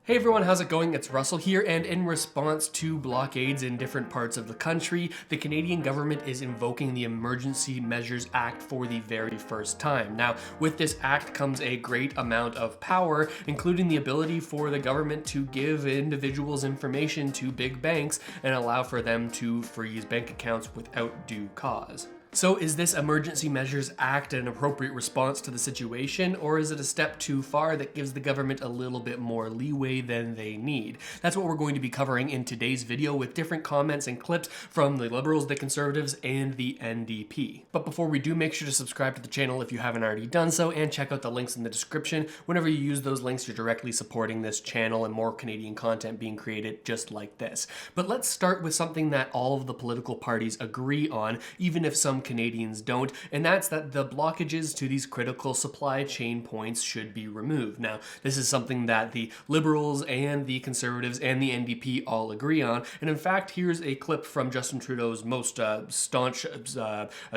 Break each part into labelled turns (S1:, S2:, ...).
S1: Hey everyone, how's it going? It's Russell here, and in response to blockades in different parts of the country, the Canadian government is invoking the Emergency Measures Act for the very first time. Now, with this act comes a great amount of power, including the ability for the government to give individuals information to big banks and allow for them to freeze bank accounts without due cause. So is this Emergency Measures Act an appropriate response to the situation, or is it a step too far that gives the government a little bit more leeway than they need? That's what we're going to be covering in today's video with different comments and clips from the Liberals, the Conservatives, and the NDP. But before we do, make sure to subscribe to the channel if you haven't already done so, and check out the links in the description. Whenever you use those links, you're directly supporting this channel and more Canadian content being created just like this. But let's start with something that all of the political parties agree on, even if some Canadians don't, and that's that the blockages to these critical supply chain points should be removed. Now, this is something that the Liberals and the Conservatives and the NDP all agree on, and in fact, here's a clip from Justin Trudeau's most staunch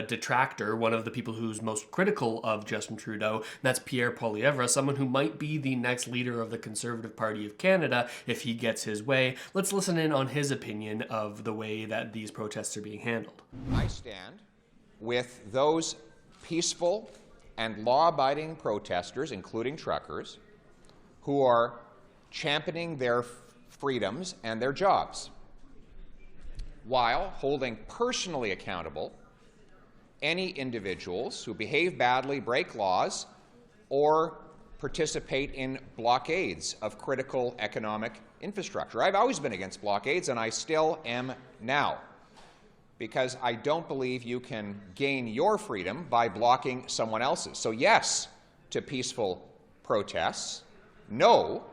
S1: detractor, one of the people who's most critical of Justin Trudeau, and that's Pierre Poilievre, someone who might be the next leader of the Conservative Party of Canada if he gets his way. Let's listen in on his opinion of the way that these protests are being handled.
S2: I stand with those peaceful and law-abiding protesters, including truckers, who are championing their freedoms and their jobs, while holding personally accountable any individuals who behave badly, break laws, or participate in blockades of critical economic infrastructure. I've always been against blockades, and I still am now, because I don't believe you can gain your freedom by blocking someone else's. So yes to peaceful protests, no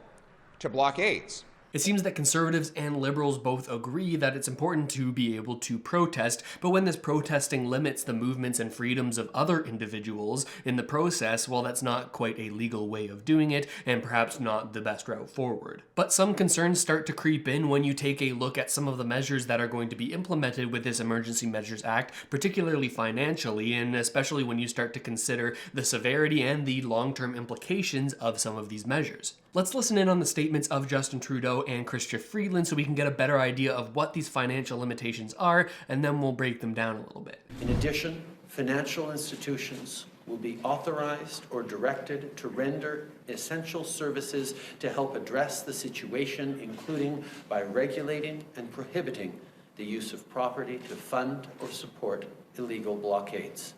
S2: to blockades.
S1: It seems that Conservatives and Liberals both agree that it's important to be able to protest, but when this protesting limits the movements and freedoms of other individuals in the process, well, that's not quite a legal way of doing it, and perhaps not the best route forward. But some concerns start to creep in when you take a look at some of the measures that are going to be implemented with this Emergency Measures Act, particularly financially, and especially when you start to consider the severity and the long-term implications of some of these measures. Let's listen in on the statements of Justin Trudeau and Chrystia Freeland so we can get a better idea of what these financial limitations are, and then we'll break them down a little bit.
S3: In addition, financial institutions will be authorized or directed to render essential services to help address the situation, including by regulating and prohibiting the use of property to fund or support illegal blockades.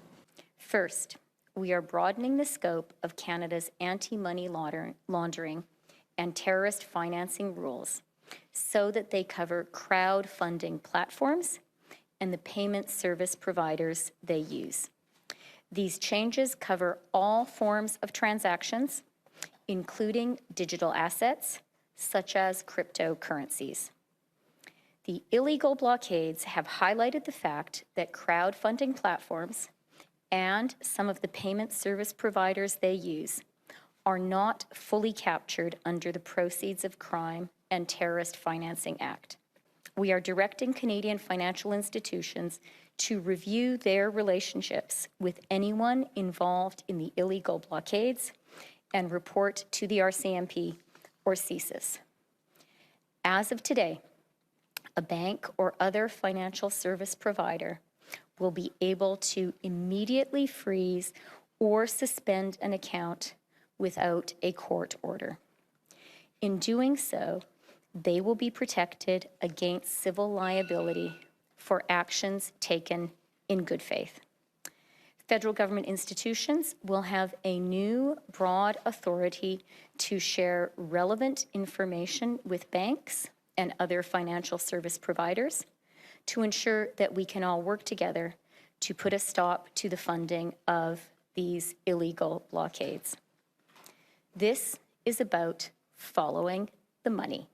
S4: First, we are broadening the scope of Canada's anti-money laundering and terrorist financing rules so that they cover crowdfunding platforms and the payment service providers they use. These changes cover all forms of transactions, including digital assets, such as cryptocurrencies. The illegal blockades have highlighted the fact that crowdfunding platforms and some of the payment service providers they use are not fully captured under the Proceeds of Crime and Terrorist Financing Act. We are directing Canadian financial institutions to review their relationships with anyone involved in the illegal blockades and report to the RCMP or CSIS. As of today, a bank or other financial service provider will be able to immediately freeze or suspend an account without a court order. In doing so, they will be protected against civil liability for actions taken in good faith. Federal government institutions will have a new broad authority to share relevant information with banks and other financial service providers to ensure that we can all work together to put a stop to the funding of these illegal blockades. This is about following the money.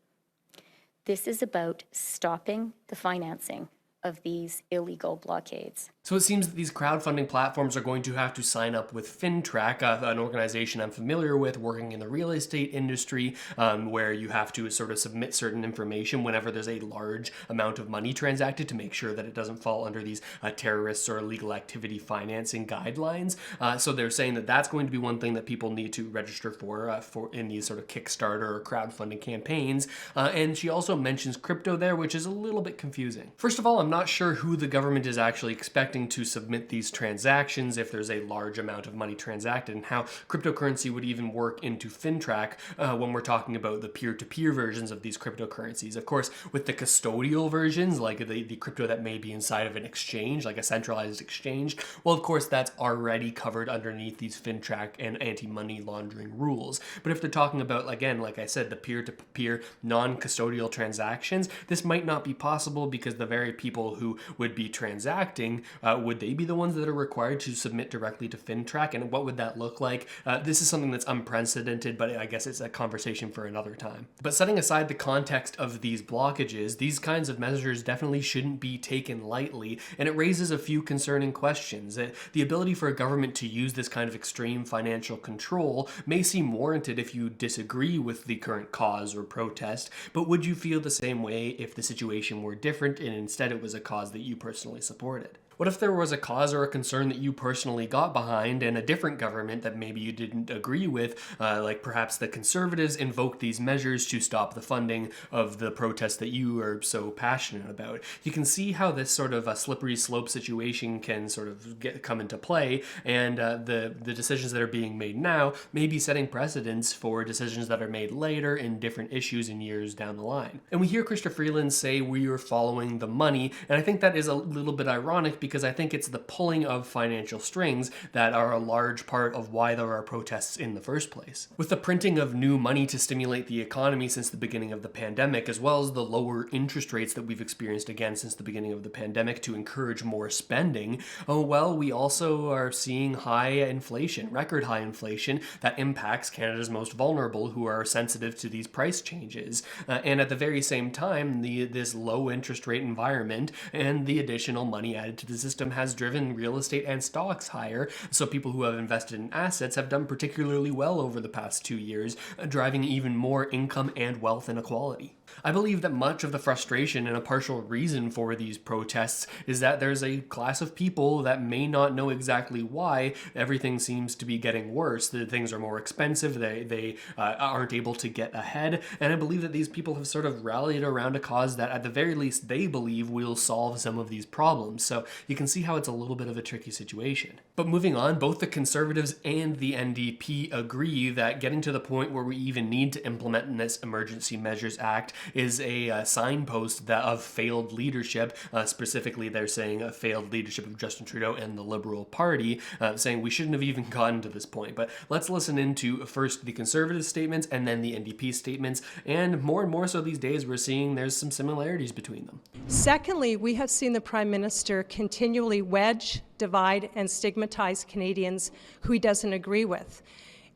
S4: This is about stopping the financing of these illegal blockades.
S1: So it seems that these crowdfunding platforms are going to have to sign up with FinTrack, an organization I'm familiar with working in the real estate industry, where you have to sort of submit certain information whenever there's a large amount of money transacted to make sure that it doesn't fall under these terrorists or illegal activity financing guidelines. So they're saying that that's going to be one thing that people need to register for in these sort of Kickstarter or crowdfunding campaigns. And she also mentions crypto there, which is a little bit confusing. First of all, I'm not sure who the government is actually expecting to submit these transactions if there's a large amount of money transacted, and how cryptocurrency would even work into FinTrack when we're talking about the peer-to-peer versions of these cryptocurrencies. Of course, with the custodial versions, like the crypto that may be inside of an exchange, like a centralized exchange, well, of course, that's already covered underneath these FinTrack and anti-money laundering rules. But if they're talking about, again, like I said, the peer-to-peer non-custodial transactions, this might not be possible because the very people who would be transacting would they be the ones that are required to submit directly to FinTrack, and what would that look like? This is something that's unprecedented, but I guess it's a conversation for another time. But setting aside the context of these blockages, these kinds of measures definitely shouldn't be taken lightly, and it raises a few concerning questions. The ability for a government to use this kind of extreme financial control may seem warranted if you disagree with the current cause or protest, but would you feel the same way if the situation were different and instead it was a cause that you personally supported? What if there was a cause or a concern that you personally got behind and a different government that maybe you didn't agree with, like perhaps the Conservatives invoked these measures to stop the funding of the protest that you are so passionate about? You can see how this sort of a slippery slope situation can sort of come into play, and the decisions that are being made now may be setting precedents for decisions that are made later in different issues in years down the line. And we hear Chrystia Freeland say we are following the money, and I think that is a little bit ironic because I think it's the pulling of financial strings that are a large part of why there are protests in the first place. With the printing of new money to stimulate the economy since the beginning of the pandemic, as well as the lower interest rates that we've experienced again since the beginning of the pandemic to encourage more spending, we also are seeing high inflation, record high inflation that impacts Canada's most vulnerable who are sensitive to these price changes. And at the very same time, this low interest rate environment and the additional money added to the system has driven real estate and stocks higher, so people who have invested in assets have done particularly well over the past 2 years, driving even more income and wealth inequality. I believe that much of the frustration and a partial reason for these protests is that there's a class of people that may not know exactly why everything seems to be getting worse, that things are more expensive, they aren't able to get ahead, and I believe that these people have sort of rallied around a cause that at the very least they believe will solve some of these problems, so you can see how it's a little bit of a tricky situation. But moving on, both the Conservatives and the NDP agree that getting to the point where we even need to implement this Emergency Measures Act is a signpost of failed leadership. Specifically, they're saying a failed leadership of Justin Trudeau and the Liberal Party, saying we shouldn't have even gotten to this point. But let's listen into first the Conservative statements and then the NDP statements. And more so these days, we're seeing there's some similarities between them.
S5: Secondly, we have seen the Prime Minister continually wedge, divide, and stigmatize Canadians who he doesn't agree with.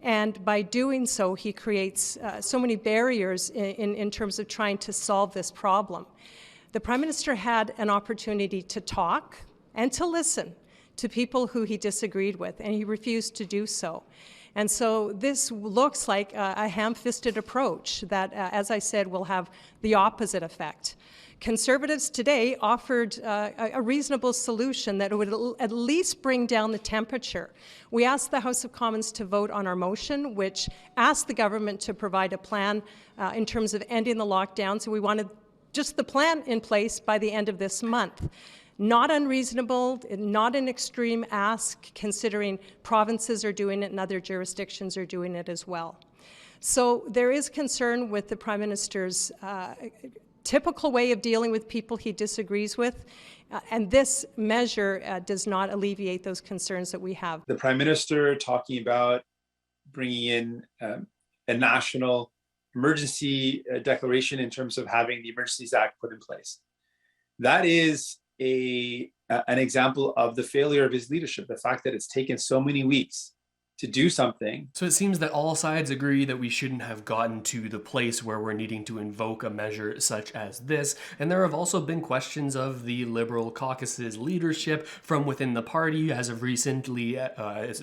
S5: And by doing so, he creates so many barriers in terms of trying to solve this problem. The Prime Minister had an opportunity to talk and to listen to people who he disagreed with, and he refused to do so. And so this looks like a ham-fisted approach that, as I said, will have the opposite effect. Conservatives today offered a reasonable solution that would at least bring down the temperature. We asked the House of Commons to vote on our motion, which asked the government to provide a plan in terms of ending the lockdown. So we wanted just the plan in place by the end of this month. Not unreasonable, not an extreme ask, considering provinces are doing it and other jurisdictions are doing it as well. So there is concern with the Prime Minister's typical way of dealing with people he disagrees with, and this measure does not alleviate those concerns that we have.
S6: The Prime Minister talking about bringing in a national emergency declaration in terms of having the Emergencies Act put in place. That is an example of the failure of his leadership, the fact that it's taken so many weeks to do something.
S1: So it seems that all sides agree that we shouldn't have gotten to the place where we're needing to invoke a measure such as this. And there have also been questions of the Liberal caucus's leadership from within the party as of recently,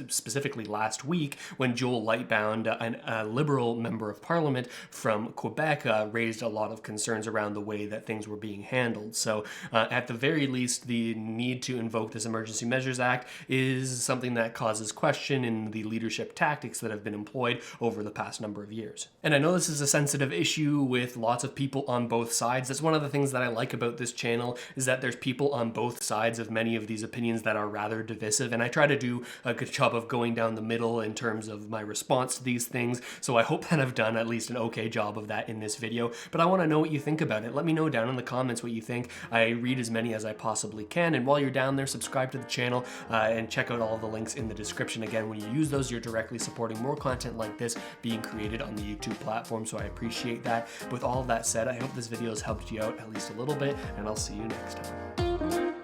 S1: specifically last week, when Joel Lightbound, a Liberal member of Parliament from Quebec, raised a lot of concerns around the way that things were being handled. So at the very least, the need to invoke this Emergency Measures Act is something that causes question in the leadership tactics that have been employed over the past number of years. And I know this is a sensitive issue with lots of people on both sides. That's one of the things that I like about this channel, is that there's people on both sides of many of these opinions that are rather divisive, and I try to do a good job of going down the middle in terms of my response to these things, so I hope that I've done at least an okay job of that in this video. But I want to know what you think about it. Let me know down in the comments what you think. I read as many as I possibly can, and while you're down there, subscribe to the channel and check out all of the links in the description. Again, when you use those, you're directly supporting more content like this being created on the YouTube platform, so I appreciate that. With all of that said, I hope this video has helped you out at least a little bit, and I'll see you next time.